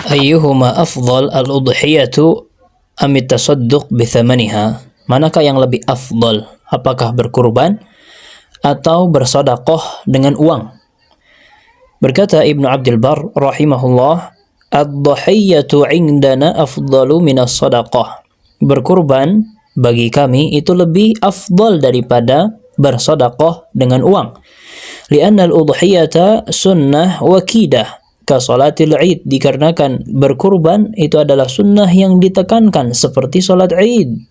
Ayyuhuma afdal al-udhiyatu am at-tasadduq bi thamaniha? Manakah yang lebih afdal? Apakah berkurban atau bersedekah dengan uang? Berkata Ibnu Abdul Barr rahimahullah, ad-dhahiyatu 'indana afdalu minas sadaqah. Berkurban bagi kami itu lebih afdal daripada bersedekah dengan uang. Li'anna al-udhiyata sunnah wakidah ka salatil Id, dikarenakan berkurban itu adalah sunnah yang ditekankan seperti salat Id.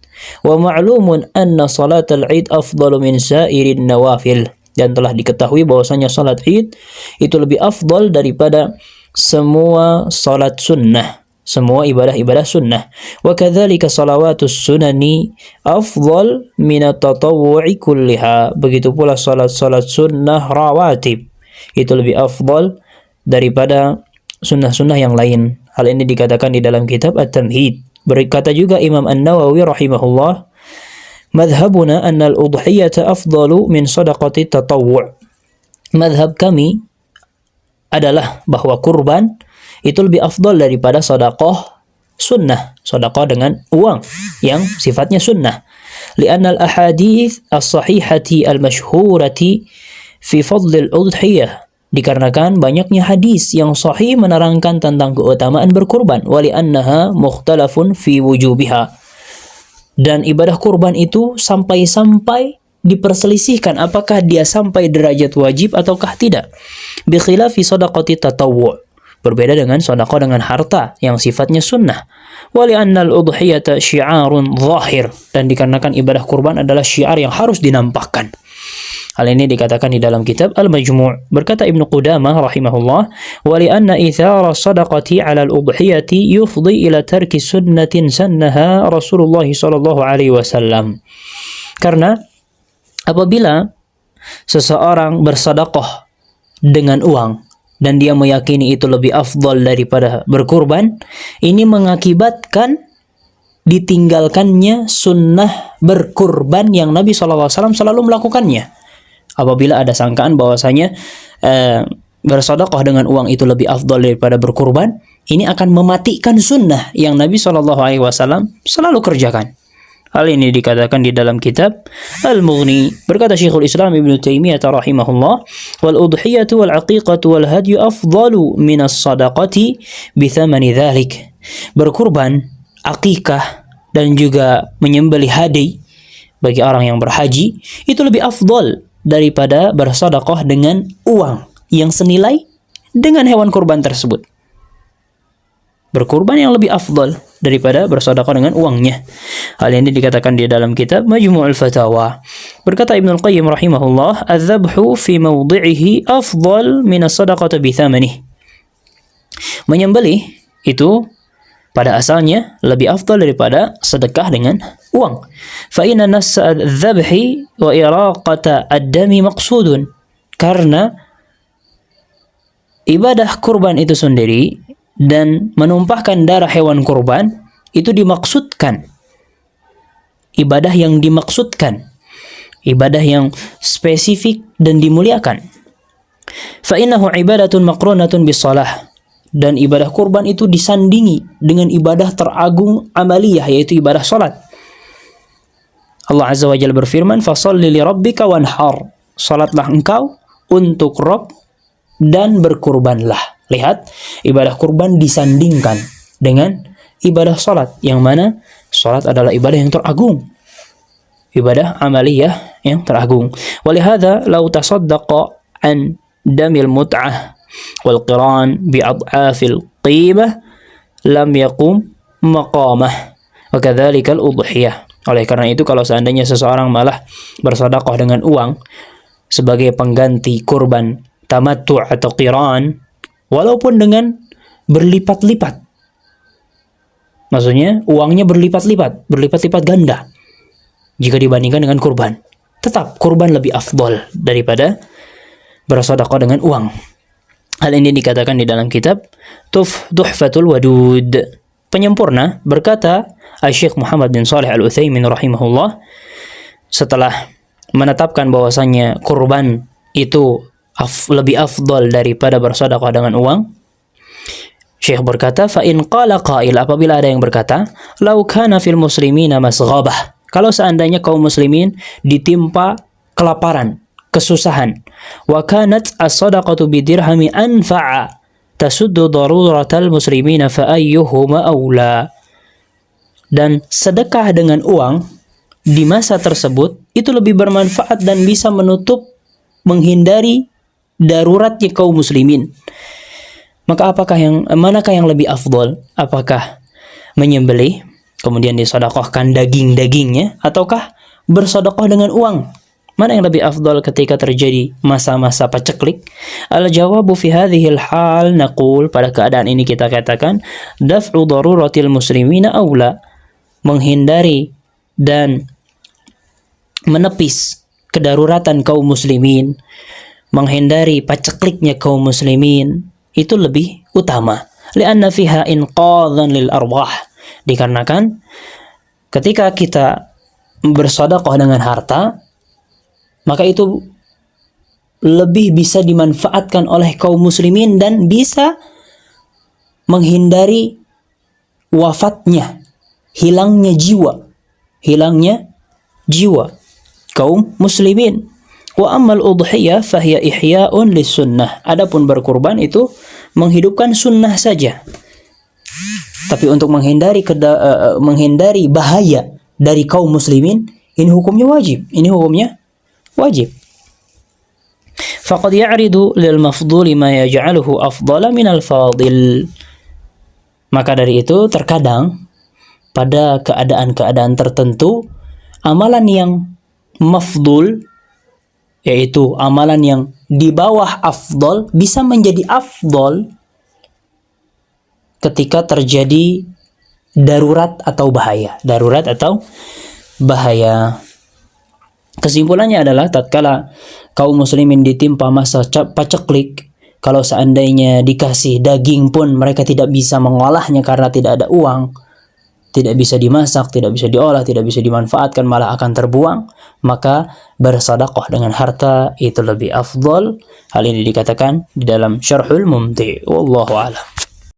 Wa ma'lumun anna salatal Id afdalu min sa'irin nawafil, dan telah diketahui bahwasanya salat Id itu lebih afdal daripada semua salat sunnah, semua ibadah-ibadah sunnah. Wa kadzalika salawatus sunani afdal min at-tatawwu'i kulliha. Begitu pula salat-salat sunnah rawatib itu lebih afdal daripada sunnah-sunnah yang lain. Hal ini dikatakan di dalam kitab At-Tamhid. Berkata juga Imam An-Nawawi rahimahullah, madhabuna anna al-udhiyata afdalu min sadaqati tatawwu'. Madhab kami adalah bahwa kurban itu lebih afdal daripada sedekah sunnah, sedekah dengan uang yang sifatnya sunnah. Li'anna al-ahadits as-sahihati al-mashhurati fi fadl al-udhiyah, dikarenakan banyaknya hadis yang sahih menerangkan tentang keutamaan berkurban. Wali annaha mukhtalafun fi wujubiha, dan ibadah kurban itu sampai-sampai diperselisihkan apakah dia sampai derajat wajib ataukah tidak. Bi khilafi sadaqati tatawwu', berbeda dengan sedekah dengan harta yang sifatnya sunnah. Wali annal udhiyata syi'arun zahir, dan dikarenakan ibadah kurban adalah syiar yang harus dinampakkan. Hal ini dikatakan di dalam kitab Al-Majmu'. Berkata Ibnu Qudamah rahimahullah, wa li anna ithara sadaqati 'ala al-udhiyati yufdi ila tarki sunnatin sannaha Rasulullah sallallahu alaihi wasallam. Karena apabila seseorang bersedekah dengan uang dan dia meyakini itu lebih afdal daripada berkurban, ini mengakibatkan ditinggalkannya sunnah berkurban yang Nabi sallallahu alaihi wasallam selalu melakukannya. Apabila ada sangkaan bahwasanya bersedekah dengan uang itu lebih afdal daripada berkurban, ini akan mematikan sunnah yang Nabi SAW selalu kerjakan. Hal ini dikatakan di dalam kitab Al-Mughni. Berkata Syekhul Islam Ibnu Taimiyah rahimahullah, wal udhiyatu wal aqiqatu wal hadyu afdalu minas sadaqati bi thamani dzalik. Berkurban, akikah, dan juga menyembelih hadi bagi orang yang berhaji itu lebih afdal daripada bersedekah dengan uang yang senilai dengan hewan kurban tersebut. Berkurban yang lebih afdal daripada bersedekah dengan uangnya. Hal ini dikatakan di dalam kitab Majmu'ul Fatawa. Berkata Ibnu Al-Qayyim rahimahullah, adz-dzabhu fi mawdhi'ihi afdal min as-sadaqati bi thamanihi. Menyembelih itu pada asalnya lebih afdal daripada sedekah dengan uang. Fa inna nassa adz-dzabhi wa iraqata ad-dami maqsudun. Karena ibadah kurban itu sendiri dan menumpahkan darah hewan kurban itu dimaksudkan. Ibadah yang dimaksudkan, ibadah yang spesifik dan dimuliakan. Fa innahu ibadatun maqrunatun bis shalah. Dan ibadah kurban itu disandingi dengan ibadah teragung amaliyah, yaitu ibadah salat. Allah Azza wa Jalla berfirman, fasalli li rabbika wanhar. Salatlah engkau untuk Rabb dan berkurbanlah. Lihat, ibadah kurban disandingkan dengan ibadah salat, yang mana salat adalah ibadah yang teragung, ibadah amaliyah yang teragung. Walihada law tasaddaqa an damil mut'ah wal qiran bi ad'afil qimah lam yaqum maqamah wa kadzalika al udhiyah. Oleh karena itu, kalau seandainya seseorang malah bersedekah dengan uang sebagai pengganti kurban tamattu' atau qiran, walaupun dengan berlipat-lipat, maksudnya uangnya berlipat-lipat ganda jika dibandingkan dengan kurban, tetap kurban lebih afdal daripada bersedekah dengan uang. Hal ini dikatakan di dalam kitab Tuhfatul Wadud. Penyempurna berkata Syekh Muhammad bin Shalih Al-Utsaimin rahimahullah, setelah menetapkan bahwasanya kurban itu lebih afdal daripada bersedekah dengan uang, Syekh berkata, fa in qala qail, apabila ada yang berkata, lau kana fil muslimina masghabah, kalau seandainya kaum muslimin ditimpa kelaparan, kesusahan, wa kanat as-sadaqatu bidirhami anfa'a tasuddu daruratal muslimina fa ayyuhuma aula, dan sedekah dengan uang di masa tersebut itu lebih bermanfaat dan bisa menutup, menghindari daruratnya kaum muslimin. Maka manakah yang lebih afdol? Apakah menyembelih kemudian disedekahkan daging-dagingnya, ataukah bersedekah dengan uang? Mana yang lebih afdol ketika terjadi masa-masa paceklik? Al-jawabu fi hadhil hal naqul, pada keadaan ini kita katakan daf'u daruratil muslimina aula, menghindari dan menepis kedaruratan kaum muslimin, menghindari pacekliknya kaum muslimin, itu lebih utama. Lianna fiha inqadhan lil arwah, dikarenakan ketika kita bersedekah dengan harta, maka itu lebih bisa dimanfaatkan oleh kaum muslimin dan bisa menghindari wafatnya, hilangnya jiwa kaum muslimin. Wa ammal udhiyah fahiya ihya'un lis-sunnah. Adapun berkurban itu menghidupkan sunnah saja. Tapi untuk menghindari bahaya dari kaum muslimin, ini hukumnya wajib. Faqad ya'ridu lil mafdhuli ma yaj'aluhu afdala min al-fadil. Maka dari itu terkadang pada keadaan-keadaan tertentu, amalan yang mafdul, yaitu amalan yang di bawah afdol, bisa menjadi afdol ketika terjadi darurat atau bahaya. Kesimpulannya adalah tatkala kaum muslimin ditimpa masa paceklik, kalau seandainya dikasih daging pun mereka tidak bisa mengolahnya karena tidak ada uang, tidak bisa dimasak, tidak bisa diolah, tidak bisa dimanfaatkan, malah akan terbuang, maka bersedekah dengan harta itu lebih afdal. Hal ini dikatakan di dalam Syarhul Mumti'. Wallahu a'lam.